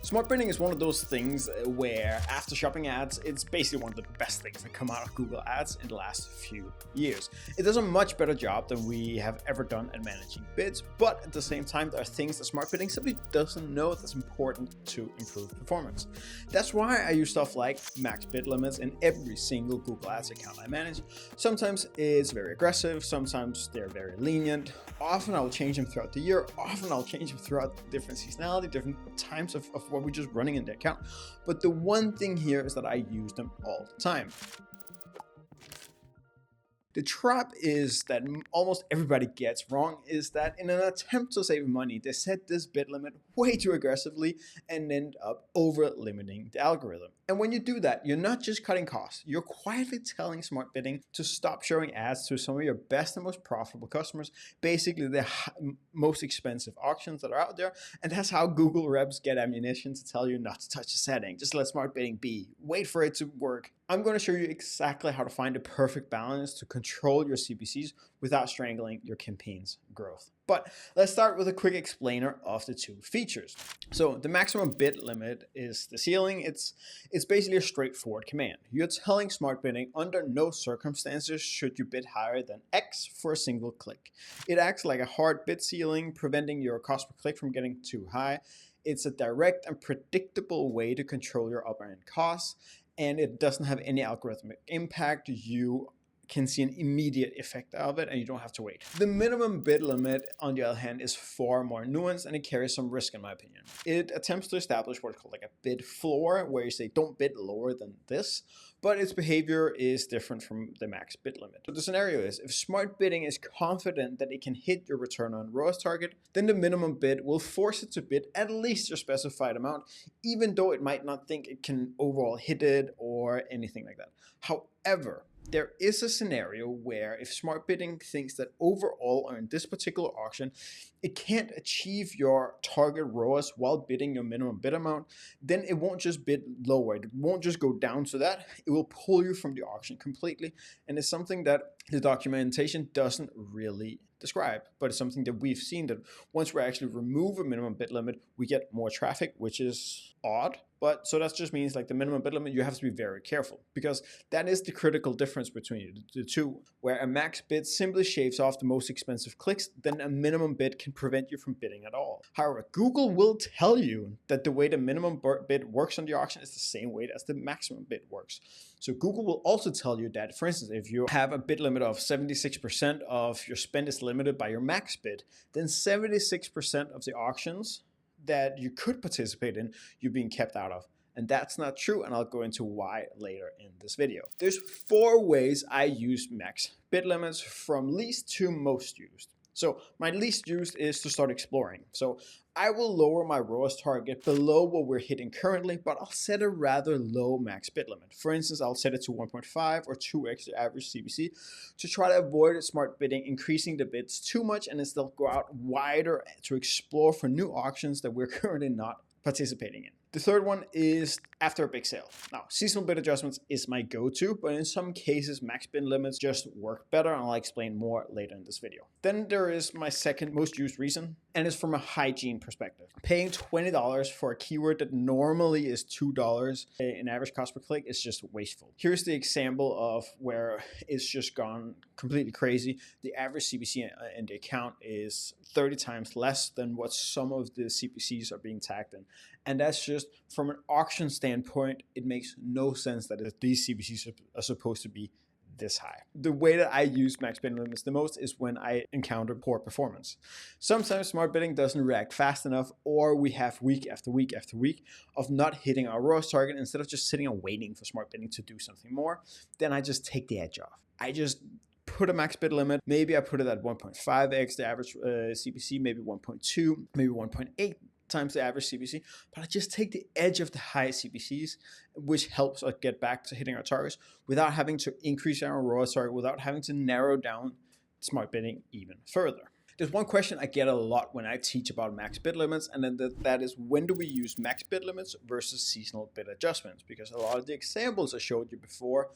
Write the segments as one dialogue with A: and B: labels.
A: Smart bidding is one of those things where after shopping ads, it's basically one of the best things that come out of Google Ads in the last few years. It does a much better job than we have ever done at managing bids, but at the same time, there are things that smart bidding simply doesn't know that's important to improve performance. That's why I use stuff like max bid limits in every single Google Ads account I manage. Sometimes it's very aggressive, sometimes they're very lenient. Often I'll change them throughout the year, often I'll change them throughout different seasonality, different times of what we're just running in the account. But the one thing here is that I use them all the time. The trap is that almost everybody gets wrong is that in an attempt to save money, they set this bid limit way too aggressively and end up over limiting the algorithm. And when you do that, you're not just cutting costs, you're quietly telling smart bidding to stop showing ads to some of your best and most profitable customers, basically the most expensive auctions that are out there. And that's how Google reps get ammunition to tell you not to touch the setting. Just let smart bidding be. Wait for it to work. I'm going to show you exactly how to find the perfect balance to control your CPCs without strangling your campaign's growth. But let's start with a quick explainer of the two features. So the maximum bid limit is the ceiling. It's basically a straightforward command. You're telling smart bidding under no circumstances should you bid higher than X for a single click. It acts like a hard bid ceiling, preventing your cost per click from getting too high. It's a direct and predictable way to control your upper end costs, and it doesn't have any algorithmic impact. You can see an immediate effect of it and you don't have to wait. The minimum bid limit, on the other hand, is far more nuanced and it carries some risk in my opinion. It attempts to establish what's called like a bid floor, where you say don't bid lower than this, but its behavior is different from the max bid limit. So the scenario is, if smart bidding is confident that it can hit your return on ROAS target, then the minimum bid will force it to bid at least your specified amount, even though it might not think it can overall hit it or anything like that. However, there is a scenario where if smart bidding thinks that overall or in this particular auction, it can't achieve your target ROAS while bidding your minimum bid amount, then it won't just bid lower. It won't just go down to that. It will pull you from the auction completely. And it's something that the documentation doesn't really describe, but it's something that we've seen that once we actually remove a minimum bid limit, we get more traffic, which is odd. But so that just means like the minimum bid limit, you have to be very careful because that is the critical difference between the two, where a max bid simply shaves off the most expensive clicks, then a minimum bid can prevent you from bidding at all. However, Google will tell you that the way the minimum bid works on the auction is the same way as the maximum bid works. So Google will also tell you that, for instance, if you have a bid limit of 76% of your spend is limited by your max bid, then 76% of the auctions that you could participate in, you're being kept out of. And that's not true, and I'll go into why later in this video. There's 4 ways I use max bid limits from least to most used. So my least used is to start exploring. So I will lower my ROAS target below what we're hitting currently, but I'll set a rather low max bid limit. For instance, I'll set it to 1.5 or 2x the average CPC to try to avoid smart bidding increasing the bids too much and instead go out wider to explore for new auctions that we're currently not participating in. The third one is after a big sale. Now, seasonal bid adjustments is my go-to, but in some cases, max bid limits just work better, and I'll explain more later in this video. Then there is my second most used reason, and it's from a hygiene perspective. Paying $20 for a keyword that normally is $2 in average cost per click is just wasteful. Here's the example of where it's just gone completely crazy. The average CPC in the account is 30 times less than what some of the CPCs are being tagged in. And that's just, from an auction standpoint, it makes no sense that these CPCs are supposed to be this high. The way that I use max bid limits the most is when I encounter poor performance. Sometimes smart bidding doesn't react fast enough, or we have week after week after week of not hitting our ROAS target. Instead of just sitting and waiting for smart bidding to do something more, then I just take the edge off. I just put a max bid limit. Maybe I put it at 1.5x the average CPC, maybe 1.2, maybe 1.8 times the average CPC, but I just take the edge of the high CPCs, which helps us get back to hitting our targets without having to increase our ROAS target, without having to narrow down smart bidding even further. There's one question I get a lot when I teach about max bid limits, and then that is, when do we use max bid limits versus seasonal bid adjustments? Because a lot of the examples I showed you before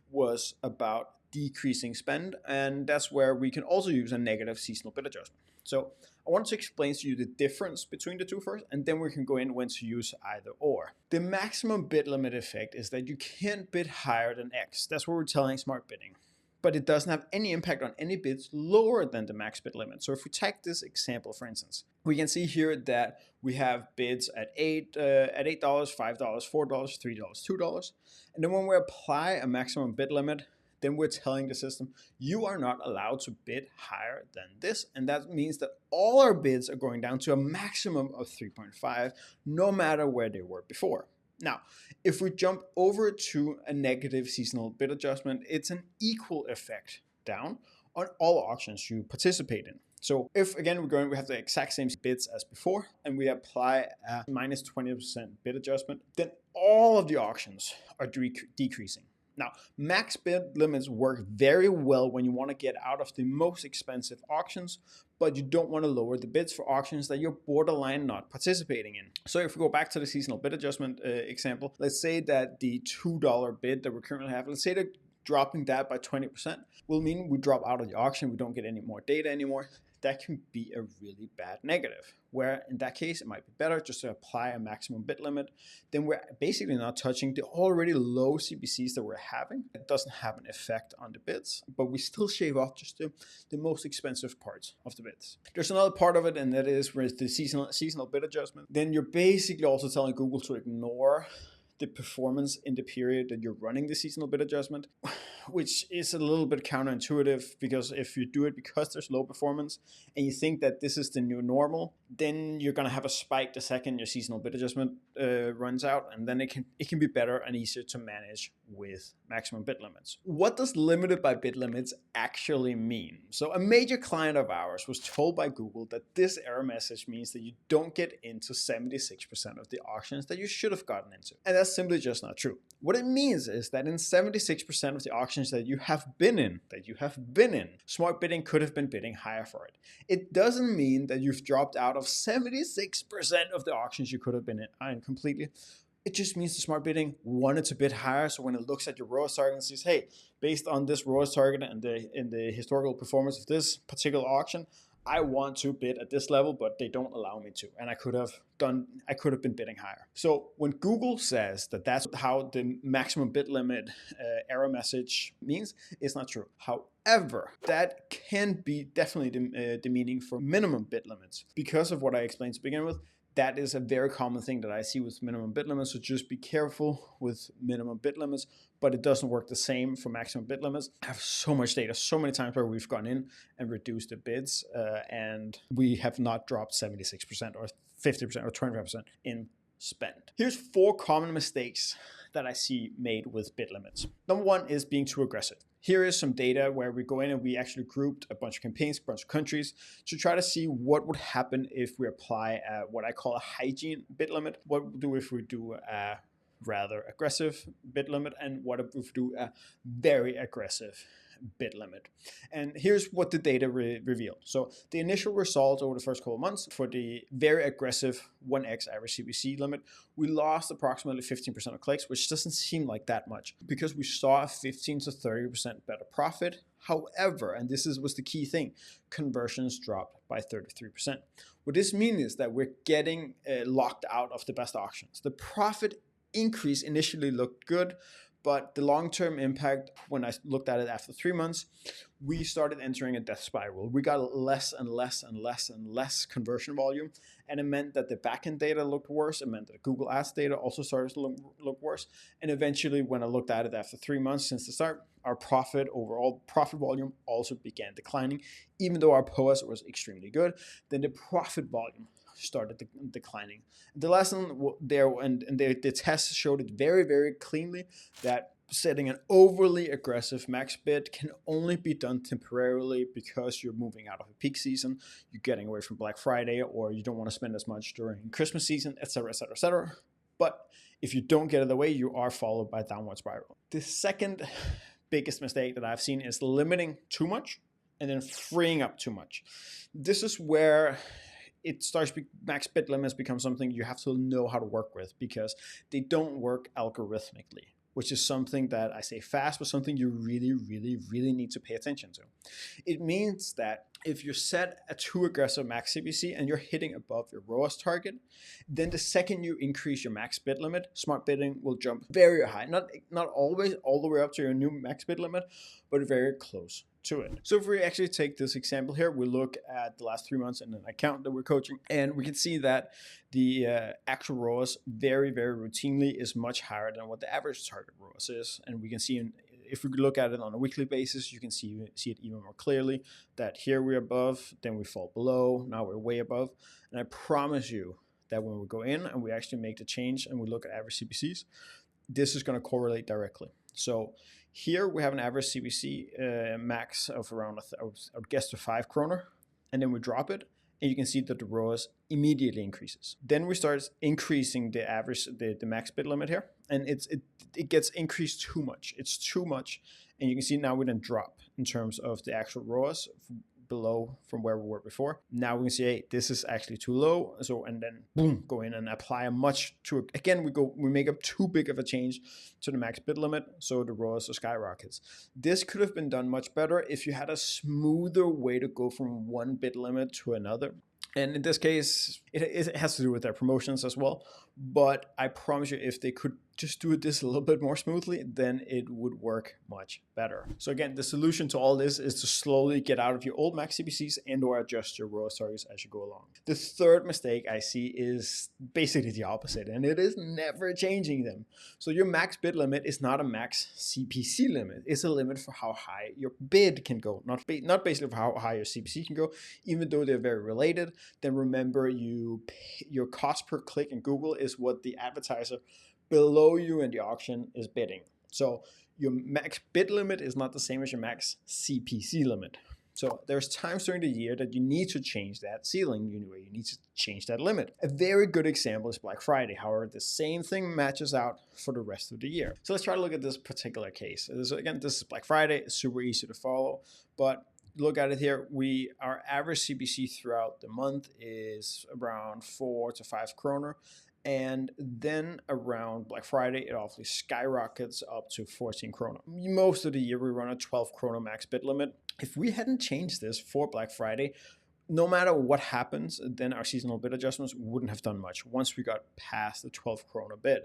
A: was about decreasing spend, and that's where we can also use a negative seasonal bid adjustment. So I want to explain to you the difference between the two first, and then we can go in when to use either or. The maximum bid limit effect is that you can't bid higher than X. That's what we're telling smart bidding. But it doesn't have any impact on any bids lower than the max bid limit. So if we take this example, for instance, we can see here that we have bids at $8, $5, $4, $3, $2. And then when we apply a maximum bid limit, then we're telling the system, you are not allowed to bid higher than this. And that means that all our bids are going down to a maximum of 3.5, no matter where they were before. Now, if we jump over to a negative seasonal bid adjustment, it's an equal effect down on all auctions you participate in. So if, again, we have the exact same bids as before, and we apply a minus 20% bid adjustment, then all of the auctions are decreasing. Now, max bid limits work very well when you want to get out of the most expensive auctions, but you don't want to lower the bids for auctions that you're borderline not participating in. So if we go back to the seasonal bid adjustment example, let's say that the $2 bid that we currently have, let's say that dropping that by 20% will mean we drop out of the auction, we don't get any more data anymore. That can be a really bad negative, where in that case, it might be better just to apply a maximum bid limit. Then we're basically not touching the already low CPCs that we're having. It doesn't have an effect on the bids, but we still shave off just the most expensive parts of the bids. There's another part of it, and that is with the seasonal bid adjustment. Then you're basically also telling Google to ignore the performance in the period that you're running the seasonal bid adjustment, which is a little bit counterintuitive, because if you do it because there's low performance and you think that this is the new normal, then you're going to have a spike the second your seasonal bid adjustment runs out, and then it can be better and easier to manage with maximum bid limits. What does limited by bid limits actually mean? So a major client of ours was told by Google that this error message means that you don't get into 76% of the auctions that you should have gotten into. And that's simply just not true. What it means is that in 76% of the auctions that you have been in, smart bidding could have been bidding higher for it. It doesn't mean that you've dropped out of 76% of the auctions you could have been in completely. It just means the smart bidding wanted to bid higher. So when it looks at your ROAS target and says, hey, based on this ROAS target and the historical performance of this particular auction, I want to bid at this level, but they don't allow me to. And I could have been bidding higher. So when Google says that that's how the maximum bid limit error message means, it's not true. However, that can be definitely the meaning for minimum bid limits. Because of what I explained to begin with, that is a very common thing that I see with minimum bid limits. So just be careful with minimum bid limits, but it doesn't work the same for maximum bid limits. I have so much data, so many times where we've gone in and reduced the bids, and we have not dropped 76% or 50% or 25% in spend. Here's 4 common mistakes that I see made with bid limits. Number 1 is being too aggressive. Here is some data where we go in and we actually grouped a bunch of campaigns, a bunch of countries, to try to see what would happen if we apply what I call a hygiene bid limit. What would we do if we do a rather aggressive bid limit, and what if we do a very aggressive bid limit? And here's what the data revealed. So the initial result over the first couple of months for the very aggressive 1x average CPC limit, we lost approximately 15% of clicks, which doesn't seem like that much, because we saw a 15 to 30% better profit. However, and this was the key thing, conversions dropped by 33%. What this means is that we're getting locked out of the best auctions. The profit increase initially looked good, but the long-term impact, when I looked at it after 3 months, we started entering a death spiral. We got less and less and less and less conversion volume, and it meant that the backend data looked worse. It meant that Google Ads data also started to look worse. And eventually, when I looked at it after 3 months since the start, our overall profit volume also began declining. Even though our POAS was extremely good, then the profit volume started declining. The lesson there, and the test showed it very, very cleanly, that setting an overly aggressive max bid can only be done temporarily, because you're moving out of a peak season, you're getting away from Black Friday, or you don't want to spend as much during Christmas season, etc., etc., etc. But if you don't get it away, you are followed by a downward spiral. The second biggest mistake that I've seen is limiting too much and then freeing up too much. This is where it starts, max bid limits become something you have to know how to work with, because they don't work algorithmically. which is something that I say fast, but something you really, really, really need to pay attention to. It means that if you set a too aggressive max CPC and you're hitting above your ROAS target, then the second you increase your max bid limit, smart bidding will jump very high. Not always all the way up to your new max bid limit, but very close to it. So if we actually take this example here, we look at the last 3 months in an account that we're coaching, and we can see that the actual ROAS very, very routinely is much higher than what the average target ROAS is. And we can see if we look at it on a weekly basis, you can see it even more clearly that here we're above, then we fall below, now we're way above. And I promise you that when we go in and we actually make the change and we look at average CPCs, this is going to correlate directly. So here we have an average CPC max of around, I would guess, to 5 kroner, and then we drop it, and you can see that the ROAS immediately increases. Then we start increasing the average, the max bid limit here, and it gets increased too much. It's too much, and you can see now we then drop in terms of the actual ROAS below from where we were before. Now we can see, hey, this is actually too low. So, and then boom, go in and apply again, we make up too big of a change to the max bid limit. So the ROAS skyrockets. This could have been done much better if you had a smoother way to go from one bid limit to another. And in this case, it has to do with their promotions as well. But I promise you, if they could just do this a little bit more smoothly, then it would work much better. So again, the solution to all this is to slowly get out of your old max CPCs and or adjust your ROAS targets as you go along. The third mistake I see is basically the opposite, and it is never changing them. So your max bid limit is not a max CPC limit. It's a limit for how high your bid can go, not basically for how high your CPC can go, even though they're very related. Then remember, your cost per click in Google is what the advertiser below you in the auction is bidding. So your max bid limit is not the same as your max CPC limit. So there's times during the year that you need to change that ceiling, you need to change that limit. A very good example is Black Friday. However, the same thing matches out for the rest of the year. So let's try to look at this particular case. Again, this is Black Friday. It's super easy to follow, but look at it here. Our average CPC throughout the month is around 4 to 5 kroner. And then around Black Friday, it obviously skyrockets up to 14 krona. Most of the year, we run a 12 krona max bid limit. If we hadn't changed this for Black Friday, no matter what happens, then our seasonal bid adjustments wouldn't have done much once we got past the 12 krona bid.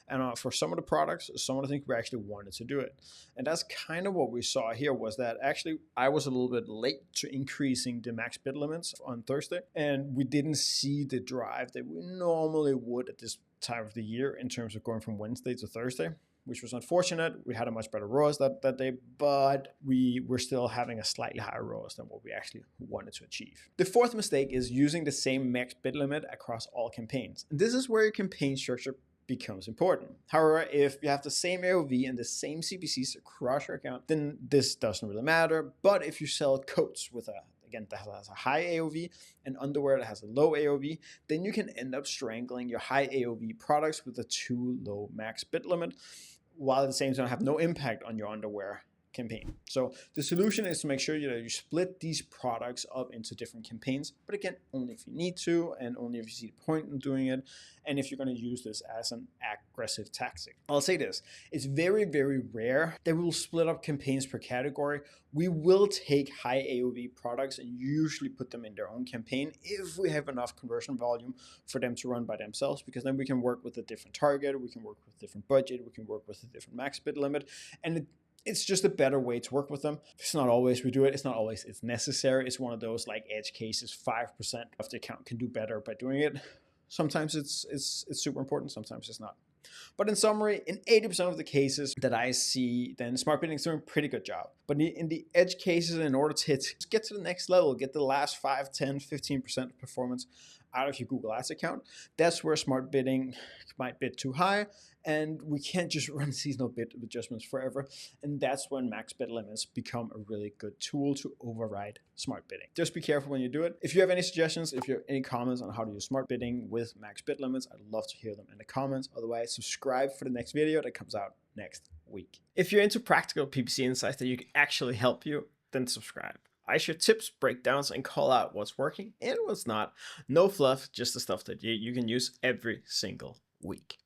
A: And for some of the products, some of the things we actually wanted to do it. And that's kind of what we saw here, was that actually I was a little bit late to increasing the max bid limits on Thursday. And we didn't see the drive that we normally would at this time of the year in terms of going from Wednesday to Thursday, which was unfortunate. We had a much better ROAS that day, but we were still having a slightly higher ROAS than what we actually wanted to achieve. The fourth mistake is using the same max bid limit across all campaigns. And this is where your campaign structure becomes important. However, if you have the same AOV and the same CPCs across your account, then this doesn't really matter. But if you sell coats with that has a high AOV and underwear that has a low AOV, then you can end up strangling your high AOV products with a too low max bid limit, while at the same time have no impact on your underwear campaign. So the solution is to make sure you split these products up into different campaigns, but again, only if you need to and only if you see the point in doing it, and if you're going to use this as an aggressive tactic. I'll say this, it's very, very rare that we will split up campaigns per category. We will take high AOV products and usually put them in their own campaign if we have enough conversion volume for them to run by themselves, because then we can work with a different target, we can work with a different budget, we can work with a different max bid limit, and it's just a better way to work with them. It's not always we do it. It's not always it's necessary. It's one of those like edge cases. 5% of the account can do better by doing it. Sometimes it's super important. Sometimes it's not. But in summary, in 80% of the cases that I see, then smart bidding is doing a pretty good job. But in the edge cases, in order to get to the next level, get the last 5, 10, 15% of performance out of your Google Ads account, that's where smart bidding might bid too high, and we can't just run seasonal bid adjustments forever. And that's when max bid limits become a really good tool to override smart bidding. Just be careful when you do it. If you have any suggestions, if you have any comments on how to use smart bidding with max bid limits, I'd love to hear them in the comments. Otherwise, subscribe for the next video that comes out next week. If you're into practical PPC insights that you can actually help you, then subscribe. I share tips, breakdowns, and call out what's working and what's not. No fluff, just the stuff that you can use every single week.